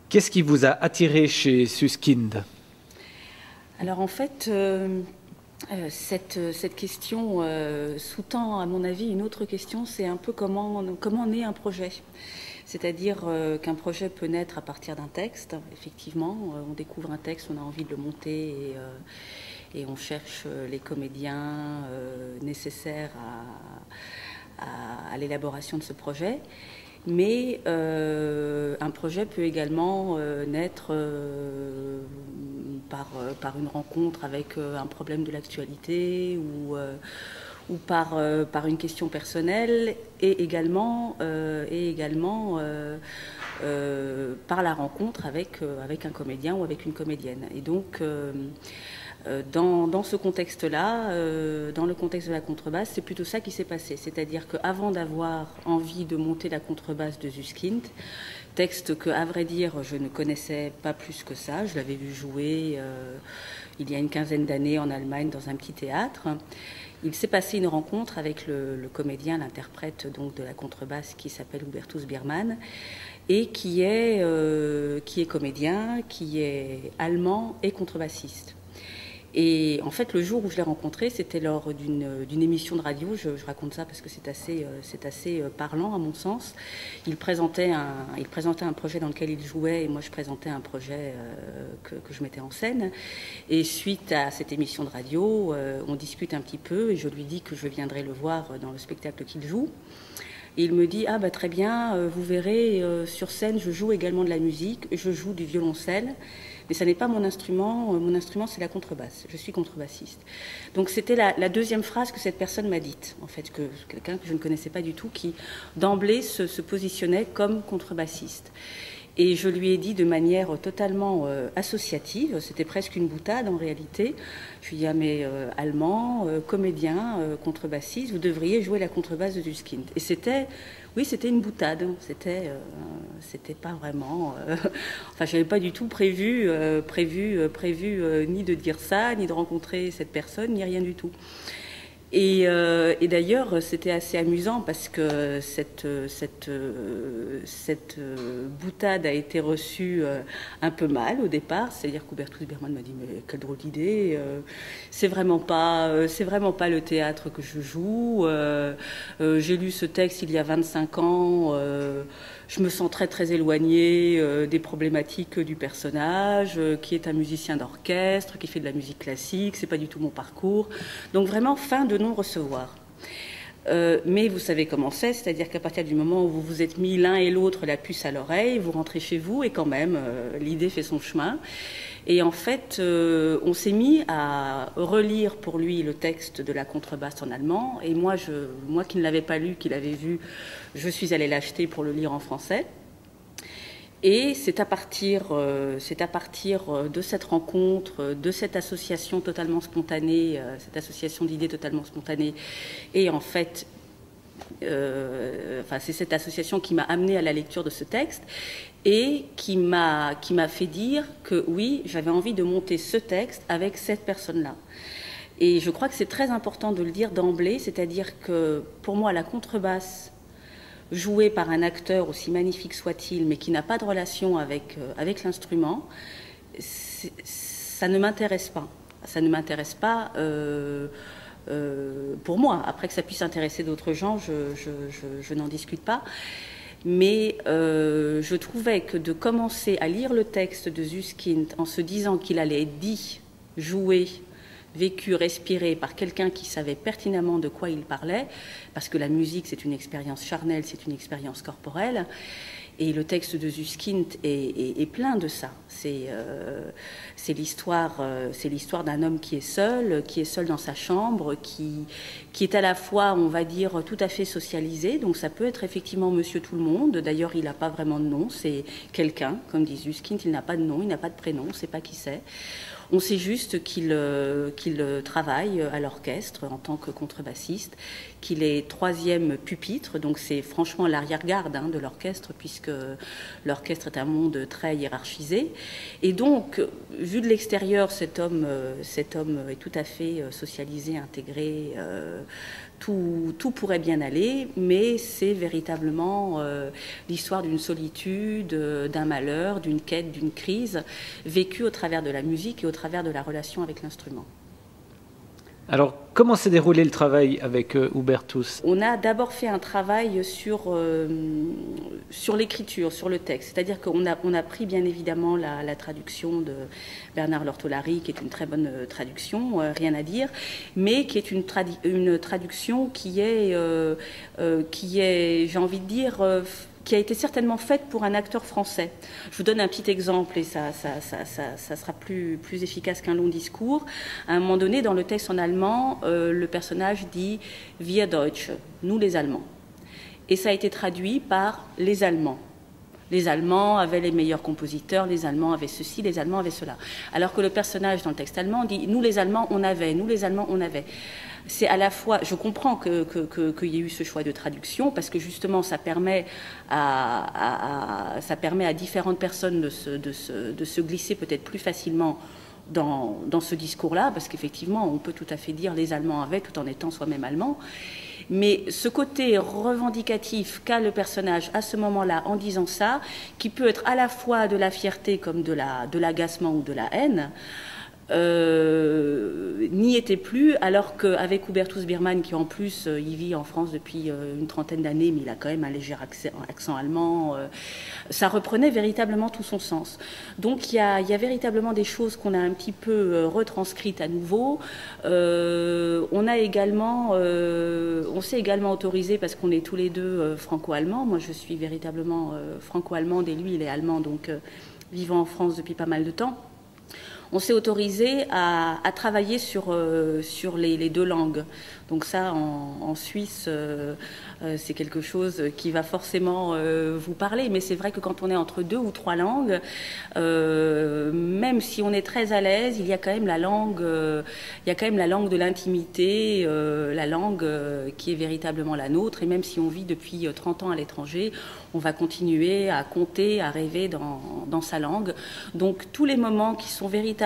Qu'est-ce qui vous a attiré chez Susskind? Alors en fait, cette question sous-tend à mon avis une autre question, c'est un peu comment naît un projet. C'est-à-dire qu'un projet peut naître à partir d'un texte, effectivement, on découvre un texte, on a envie de le monter et on cherche les comédiens nécessaires à l'élaboration de ce projet. Mais un projet peut également naître par une rencontre avec un problème de l'actualité ou par une question personnelle et également par la rencontre avec un comédien ou avec une comédienne. Et donc dans ce contexte-là, dans le contexte de la contrebasse, c'est plutôt ça qui s'est passé. C'est-à-dire qu'avant d'avoir envie de monter la contrebasse de Susskind, texte que, à vrai dire, je ne connaissais pas plus que ça, je l'avais vu jouer il y a une quinzaine d'années en Allemagne dans un petit théâtre. Il s'est passé une rencontre avec le comédien, l'interprète donc de la contrebasse qui s'appelle Hubertus Biermann et qui est comédien, qui est allemand et contrebassiste. Et en fait, le jour où je l'ai rencontré, c'était lors d'une émission de radio. Je raconte ça parce que c'est assez parlant à mon sens. Il présentait un projet dans lequel il jouait et moi je présentais un projet que je mettais en scène. Et suite à cette émission de radio, on discute un petit peu et je lui dis que je viendrai le voir dans le spectacle qu'il joue. Et il me dit « Ah bah très bien, vous verrez, sur scène je joue également de la musique, je joue du violoncelle. » Mais ça n'est pas mon instrument c'est la contrebasse, je suis contrebassiste. Donc c'était la deuxième phrase que cette personne m'a dite, en fait, que quelqu'un que je ne connaissais pas du tout, qui d'emblée se positionnait comme contrebassiste. Et je lui ai dit de manière totalement associative, c'était presque une boutade en réalité, je lui ai dit « Ah mais allemand, comédien, contrebassiste, vous devriez jouer la contrebasse de Susskind. » Et c'était une boutade, c'était pas vraiment... enfin, je n'avais pas du tout prévu ni de dire ça, ni de rencontrer cette personne, ni rien du tout. Et d'ailleurs, c'était assez amusant parce que cette boutade a été reçue un peu mal au départ. C'est-à-dire qu'Hubertus Biermann m'a dit « Mais quelle drôle d'idée, c'est vraiment pas le théâtre que je joue. J'ai lu ce texte il y a 25 ans. Je me sens très très éloignée des problématiques du personnage, qui est un musicien d'orchestre, qui fait de la musique classique, c'est pas du tout mon parcours. Donc vraiment fin de non-recevoir. Mais vous savez comment c'est-à-dire qu'à partir du moment où vous vous êtes mis l'un et l'autre la puce à l'oreille, vous rentrez chez vous et quand même l'idée fait son chemin. Et en fait, on s'est mis à relire pour lui le texte de la contrebasse en allemand. Et moi qui ne l'avais pas lu, qui l'avais vu, je suis allée l'acheter pour le lire en français. Et c'est à partir de cette rencontre, de cette association totalement spontanée, cette association d'idées totalement spontanée, et en fait, c'est cette association qui m'a amenée à la lecture de ce texte et qui m'a fait dire que oui, j'avais envie de monter ce texte avec cette personne-là. Et je crois que c'est très important de le dire d'emblée, c'est-à-dire que pour moi, la contrebasse joué par un acteur aussi magnifique soit-il, mais qui n'a pas de relation avec l'instrument, ça ne m'intéresse pas. Ça ne m'intéresse pas pour moi. Après que ça puisse intéresser d'autres gens, je n'en discute pas. Mais je trouvais que de commencer à lire le texte de Susskind en se disant qu'il allait être dit, joué, vécu, respiré par quelqu'un qui savait pertinemment de quoi il parlait, parce que la musique, c'est une expérience charnelle, c'est une expérience corporelle, et le texte de Susskind est plein de ça. C'est l'histoire d'un homme qui est seul dans sa chambre, qui est à la fois, on va dire, tout à fait socialisé, donc ça peut être effectivement Monsieur Tout-le-Monde. D'ailleurs, il n'a pas vraiment de nom, c'est quelqu'un, comme dit Susskind, il n'a pas de nom, il n'a pas de prénom, on ne sait pas qui c'est. On sait juste qu'il travaille à l'orchestre en tant que contrebassiste, qu'il est 3e pupitre, donc c'est franchement l'arrière-garde de l'orchestre, puisque l'orchestre est un monde très hiérarchisé, Et donc, vu de l'extérieur, cet homme est tout à fait socialisé, intégré, tout pourrait bien aller, mais c'est véritablement l'histoire d'une solitude, d'un malheur, d'une quête, d'une crise, vécue au travers de la musique et au travers de la relation avec l'instrument. Alors, comment s'est déroulé le travail avec Hubertus? On a d'abord fait un travail sur l'écriture, sur le texte. C'est-à-dire qu'on a pris bien évidemment la traduction de Bernard Lortolari, qui est une très bonne traduction, rien à dire, mais qui est une traduction qui est j'ai envie de dire, qui a été certainement faite pour un acteur français. Je vous donne un petit exemple et ça sera plus efficace qu'un long discours. À un moment donné, dans le texte en allemand, le personnage dit « Wir Deutsche », nous les Allemands. Et ça a été traduit par « les Allemands ». Les Allemands avaient les meilleurs compositeurs, les Allemands avaient ceci, les Allemands avaient cela. Alors que le personnage dans le texte allemand dit « nous les Allemands, on avait, nous les Allemands, on avait ». C'est à la fois, je comprends qu'il y ait eu ce choix de traduction, parce que justement ça permet à différentes personnes de se glisser peut-être plus facilement dans ce discours-là, parce qu'effectivement on peut tout à fait dire les Allemands avaient tout en étant soi-même allemand. Mais ce côté revendicatif qu'a le personnage à ce moment-là en disant ça, qui peut être à la fois de la fierté comme de l'agacement ou de la haine, n'y était plus, alors qu'avec Hubertus Biermann, qui en plus il vit en France depuis une trentaine d'années, mais il a quand même un léger accent allemand, ça reprenait véritablement tout son sens. Donc il y a véritablement des choses qu'on a un petit peu retranscrites à nouveau. On s'est également autorisé, parce qu'on est tous les deux franco-allemands, moi je suis véritablement franco-allemande et lui il est allemand, donc vivant en France depuis pas mal de temps. On s'est autorisé à travailler sur les deux langues. Donc ça, en Suisse, c'est quelque chose qui va forcément vous parler. Mais c'est vrai que quand on est entre 2 ou 3 langues, même si on est très à l'aise, il y a quand même la langue de l'intimité, la langue qui est véritablement la nôtre. Et même si on vit depuis 30 ans à l'étranger, on va continuer à compter, à rêver dans sa langue. Donc tous les moments qui sont véritablement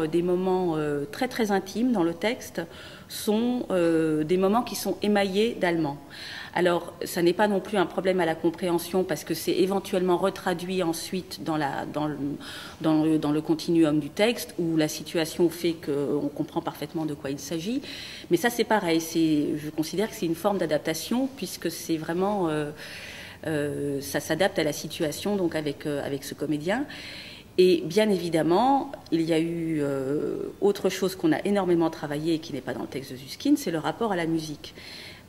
des moments très très intimes dans le texte sont des moments qui sont émaillés d'allemand. Alors, ça n'est pas non plus un problème à la compréhension, parce que c'est éventuellement retraduit ensuite dans le continuum du texte, où la situation fait qu'on comprend parfaitement de quoi il s'agit. Mais ça, c'est pareil. Je considère que c'est une forme d'adaptation, puisque c'est vraiment... ça s'adapte à la situation, donc avec ce comédien. Et bien évidemment, il y a eu autre chose qu'on a énormément travaillé et qui n'est pas dans le texte de Susskind, c'est le rapport à la musique.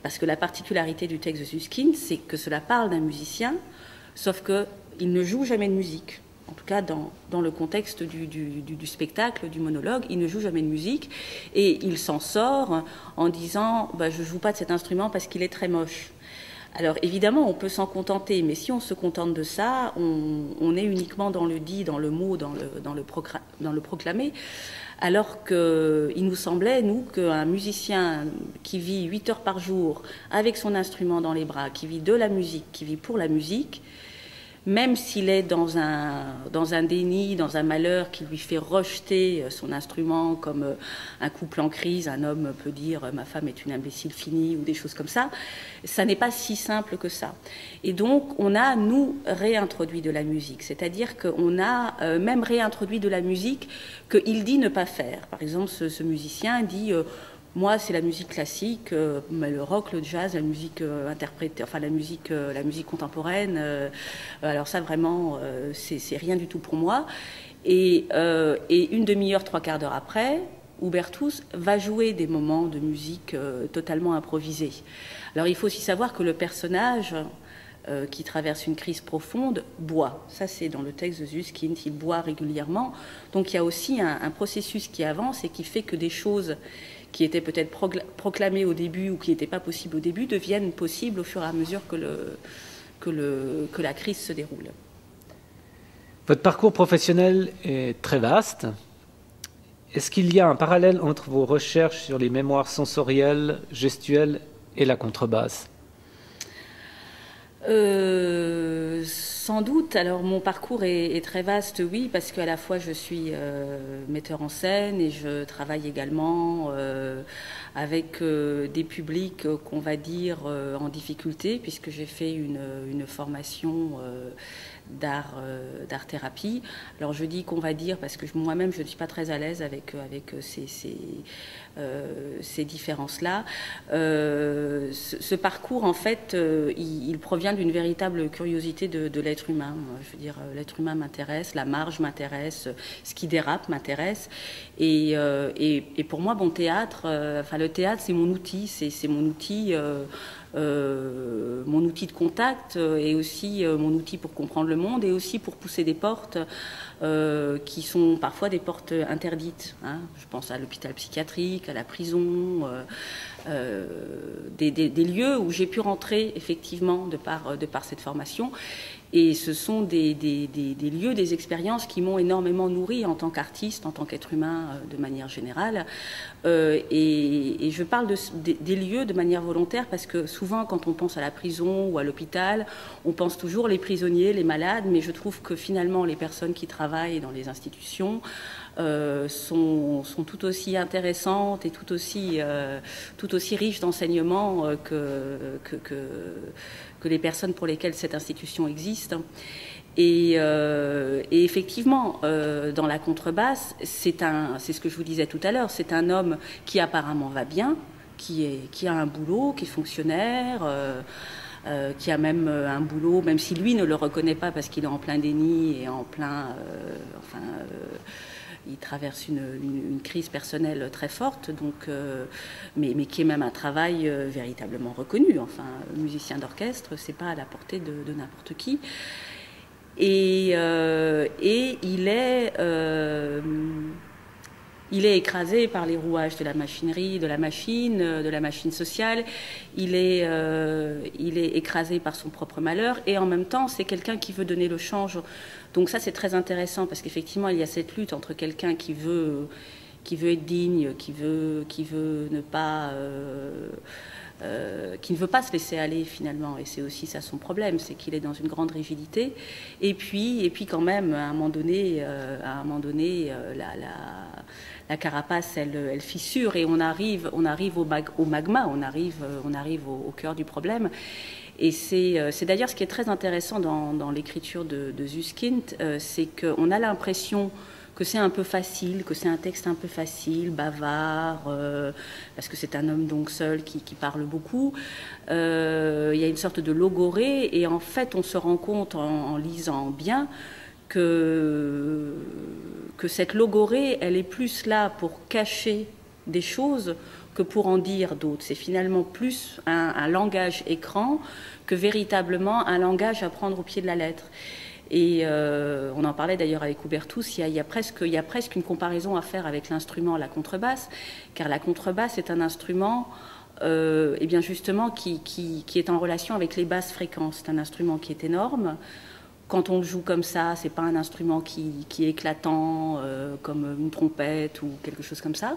Parce que la particularité du texte de Susskind, c'est que cela parle d'un musicien, sauf qu'il ne joue jamais de musique. En tout cas, dans le contexte du spectacle, du monologue, il ne joue jamais de musique. Et il s'en sort en disant « je ne joue pas de cet instrument parce qu'il est très moche ». Alors évidemment, on peut s'en contenter, mais si on se contente de ça, on est uniquement dans le dit, dans le mot, dans le proclamé, alors qu'il nous semblait, nous, qu'un musicien qui vit 8 heures par jour avec son instrument dans les bras, qui vit de la musique, qui vit pour la musique, même s'il est dans un déni, dans un malheur qui lui fait rejeter son instrument, comme un couple en crise, un homme peut dire « ma femme est une imbécile finie » ou des choses comme ça, ça n'est pas si simple que ça. Et donc, on a, nous, réintroduit de la musique, c'est-à-dire qu'on a même réintroduit de la musique qu'il dit ne pas faire. Par exemple, ce musicien dit... moi, c'est la musique classique, mais le rock, le jazz, la musique interprétée, enfin la musique contemporaine. Alors ça, vraiment, c'est rien du tout pour moi. Et une demi-heure, 3/4 d'heure après, Hubertus va jouer des moments de musique totalement improvisés. Alors il faut aussi savoir que le personnage qui traverse une crise profonde boit. Ça, c'est dans le texte de Susskind, il boit régulièrement. Donc il y a aussi un processus qui avance et qui fait que des choses qui étaient peut-être proclamées au début ou qui n'étaient pas possibles au début, deviennent possibles au fur et à mesure que la crise se déroule. Votre parcours professionnel est très vaste. Est-ce qu'il y a un parallèle entre vos recherches sur les mémoires sensorielles, gestuelles et la contrebasse ? Sans doute. Alors mon parcours est très vaste, oui, parce qu'à la fois je suis metteur en scène et je travaille également avec des publics qu'on va dire en difficulté, puisque j'ai fait une formation d'art-thérapie. Alors je dis qu'on va dire parce que moi-même je ne suis pas très à l'aise avec ces différences-là. Ce parcours, en fait, il provient d'une véritable curiosité de l'être humain. Je veux dire, l'être humain m'intéresse, la marge m'intéresse, ce qui dérape m'intéresse. Et pour moi, mon théâtre, enfin le théâtre, c'est mon outil, c'est mon outil de contact et aussi mon outil pour comprendre le monde et aussi pour pousser des portes qui sont parfois des portes interdites. Hein. Je pense à l'hôpital psychiatrique, à la prison, des lieux où j'ai pu rentrer effectivement de par cette formation. Et ce sont des lieux, des expériences qui m'ont énormément nourri en tant qu'artiste, en tant qu'être humain de manière générale. Et je parle des lieux de manière volontaire parce que souvent quand on pense à la prison ou à l'hôpital, on pense toujours les prisonniers, les malades, mais je trouve que finalement les personnes qui travaillent dans les institutions sont tout aussi intéressantes et tout aussi riches d'enseignements que les personnes pour lesquelles cette institution existe. Et effectivement, dans la contrebasse, c'est ce que je vous disais tout à l'heure, c'est un homme qui apparemment va bien, qui a un boulot, qui est fonctionnaire, qui a même un boulot, même si lui ne le reconnaît pas parce qu'il est en plein déni et en plein... il traverse une crise personnelle très forte, donc, mais qui est même un travail véritablement reconnu. Enfin, musicien d'orchestre, c'est pas à la portée de n'importe qui. Et il est écrasé par les rouages de la machinerie, de la machine sociale. Il est écrasé par son propre malheur. Et en même temps, c'est quelqu'un qui veut donner le change. Donc ça, c'est très intéressant parce qu'effectivement, il y a cette lutte entre quelqu'un qui veut être digne, qui veut ne pas... qui ne veut pas se laisser aller finalement, et c'est aussi ça son problème, c'est qu'il est dans une grande rigidité. Et puis quand même, à un moment donné, la carapace, elle fissure et on arrive au magma, on arrive au cœur du problème. Et c'est d'ailleurs ce qui est très intéressant dans l'écriture de Suskind, c'est qu'on a l'impression que c'est un peu facile, que c'est un texte un peu facile, bavard, parce que c'est un homme donc seul qui parle beaucoup. Il y a une sorte de logorée, et en fait on se rend compte en lisant bien que cette logorée, elle est plus là pour cacher des choses que pour en dire d'autres. C'est finalement plus un langage écran que véritablement un langage à prendre au pied de la lettre. Et on en parlait d'ailleurs avec Hubertus, il y a presque une comparaison à faire avec l'instrument, la contrebasse, car la contrebasse est un instrument et bien justement qui est en relation avec les basses fréquences. C'est un instrument qui est énorme. Quand on le joue comme ça, c'est pas un instrument qui est éclatant comme une trompette ou quelque chose comme ça,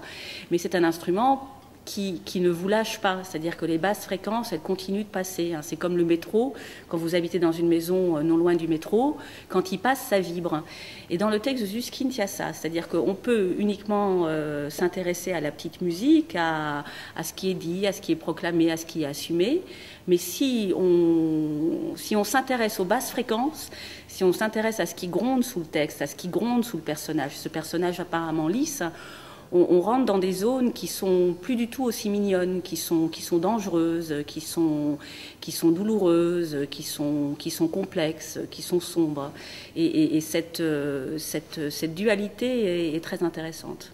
mais c'est un instrument qui ne vous lâche pas, c'est-à-dire que les basses fréquences, elles continuent de passer. C'est comme le métro, quand vous habitez dans une maison non loin du métro, quand il passe, ça vibre. Et dans le texte de Suskind, il y a ça, c'est-à-dire qu'on peut uniquement s'intéresser à la petite musique, à ce qui est dit, à ce qui est proclamé, à ce qui est assumé, mais si on s'intéresse aux basses fréquences, si on s'intéresse à ce qui gronde sous le texte, à ce qui gronde sous le personnage, ce personnage apparemment lisse, on rentre dans des zones qui sont plus du tout aussi mignonnes, qui sont dangereuses, qui sont douloureuses, qui sont complexes, qui sont sombres. Et cette dualité est très intéressante.